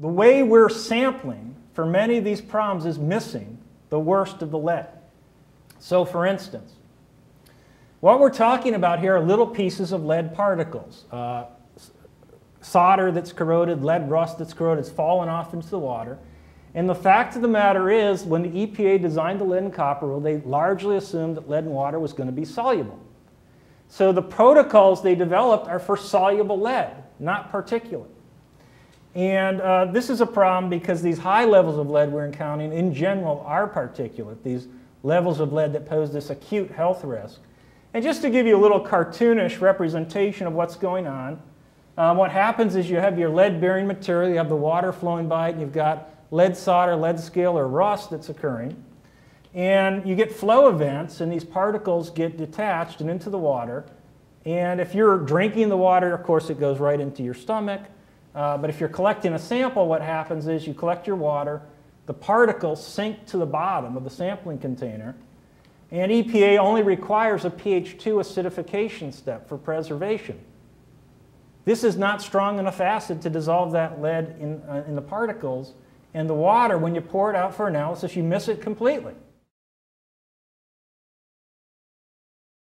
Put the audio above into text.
the way we're sampling for many of these problems is missing the worst of the lead. So for instance, what we're talking about here are little pieces of lead particles. Solder that's corroded, lead rust that's corroded, it's fallen off into the water. And the fact of the matter is, when the EPA designed the lead and copper rule, they largely assumed that lead and water was going to be soluble. So the protocols they developed are for soluble lead, not particulate. And this is a problem because these high levels of lead we're encountering in general are particulate, these levels of lead that pose this acute health risk. And just to give you a little cartoonish representation of what's going on, what happens is you have your lead-bearing material, you have the water flowing by it, and you've got lead solder, lead scale, or rust that's occurring. And you get flow events, and these particles get detached and into the water. And if you're drinking the water, of course, it goes right into your stomach. But if you're collecting a sample, what happens is you collect your water, the particles sink to the bottom of the sampling container, and EPA only requires a pH 2 acidification step for preservation. This is not strong enough acid to dissolve that lead in the particles, and the water, when you pour it out for analysis, you miss it completely.